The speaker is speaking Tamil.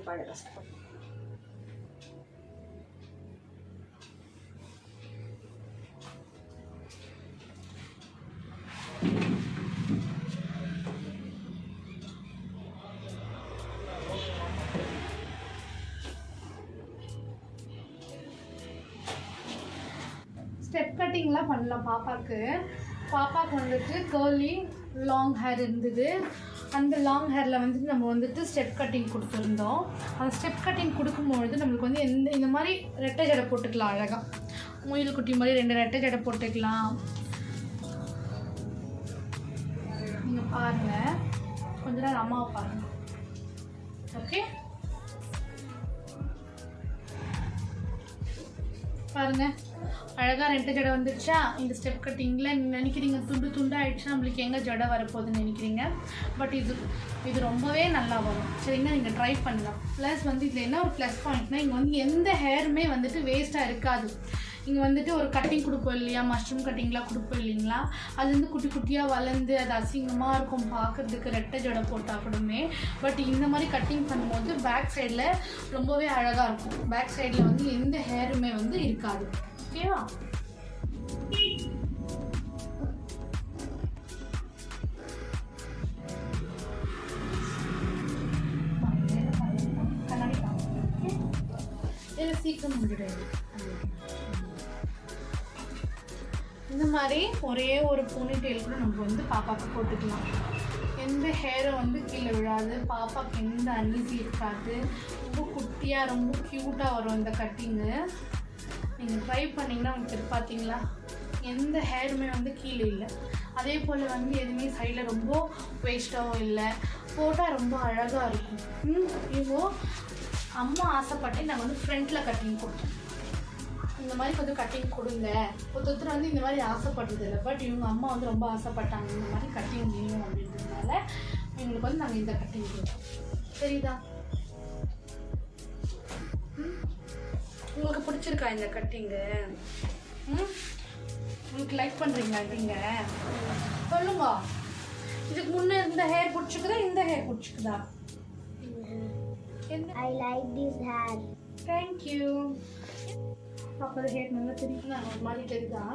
பாடு கஷ்டப்படும். ஸ்டெப் கட்டிங்லாம் பண்ணலாம் பாப்பாவுக்கு. பாப்பாவுக்கு வந்துட்டு கேர்லி லாங் ஹேர் இருந்தது. அந்த லாங் ஹேரில் வந்துட்டு நம்ம வந்துட்டு ஸ்டெப் கட்டிங் கொடுத்துருந்தோம். அந்த ஸ்டெப் கட்டிங் கொடுக்கும்பொழுது நம்மளுக்கு வந்து இந்த மாதிரி ரெட்டை ஜடை போட்டுக்கலாம். அழகாக முயல் குட்டி மாதிரி 2 ரெட்டை ஜடை போட்டுக்கலாம். நீங்கள் பாருங்கள், கொஞ்ச நேரம் அம்மாவை பாருங்கள். ஓகே, பாருங்கள் அழகாக 2 ஜடை வந்துடுச்சா. இந்த ஸ்டெப் கட்டிங்கில் நினைக்கிறீங்க துண்டு துண்டாக ஆகிடுச்சுன்னா நம்மளுக்கு எங்கே ஜடை வரப்போகுதுன்னு நினைக்கிறீங்க. பட் இது ரொம்பவே நல்லா வரும். சரிங்களா, நீங்கள் ட்ரை பண்ணலாம். ப்ளஸ் வந்து இதில் என்ன ஒரு ப்ளஸ் பாயிண்ட்னா, இங்கே வந்து எந்த ஹேருமே வந்துட்டு வேஸ்ட்டாக இருக்காது. இங்கே வந்துட்டு ஒரு கட்டிங் கொடுப்போம் இல்லையா, மஷ்ரூம் கட்டிங்லாம் கொடுப்போம் இல்லைங்களா, அது வந்து குட்டி குட்டியாக வளர்ந்து அது அசிங்கமாக இருக்கும் பார்க்குறதுக்கு ரெட்டை ஜடை போட்டால் கூடமே. பட் இந்த மாதிரி கட்டிங் பண்ணும்போது பேக் சைடில் ரொம்பவே அழகாக இருக்கும். பேக் சைடில் வந்து எந்த ஹேருமே வந்து இருக்காது. ஓகேவா? சீக்கிரம் முடியாது. இந்த மாதிரி ஒரே ஒரு போனி டெயில் கூட நம்ம வந்து பாப்பாவுக்கு போட்டுக்கலாம். எந்த ஹேரும் வந்து கீழே விழாது. பாப்பாவுக்கு எந்த அன்ஈஸி இருக்காது. ரொம்ப குட்டியாக ரொம்ப க்யூட்டாக வரும் இந்த கட்டிங்கு. நீங்கள் ட்ரை பண்ணிங்கன்னா உங்களுக்கு பார்த்தீங்களா, எந்த ஹேருமே வந்து கீழே இல்லை. அதே போல் வந்து எதுவுமே சைடில் ரொம்ப வேஸ்ட்டாகவும் இல்லை. போட்டால் ரொம்ப அழகாக இருக்கும். இவங்க அம்மா ஆசைப்பட்டு நாங்கள் வந்து ஃப்ரண்ட்டில் கட்டிங் கொடுத்தோம். இந்த மாதிரி கொஞ்சம் கட்டிங் கொடுங்க. ஒருத்தர் வந்து இந்த மாதிரி ஆசைப்படுறது இல்லை. பட் இவங்க அம்மா வந்து ரொம்ப ஆசைப்பட்டாங்க இந்த மாதிரி கட்டிங் வேணும் அப்படின்றதுனால எங்களுக்கு வந்து நாங்கள் இந்த கட்டிங் கொடுத்தோம். சரிதா? உங்களுக்கு பிடிச்சிருக்கா இந்த கட்டிங்கு? உங்களுக்கு லைக் பண்ணுறீங்களா? நீங்கள் சொல்லுங்க. இதுக்கு முன்னே இந்த ஹேர் பிடிச்சிக்குதா, இந்த ஹேர் பிடிச்சிக்குதா? I like this hair. Thank you. அப்போ ஹேர் நல்லா தெரியுங்களா? ஒரு மாதிரி தெரியுதா?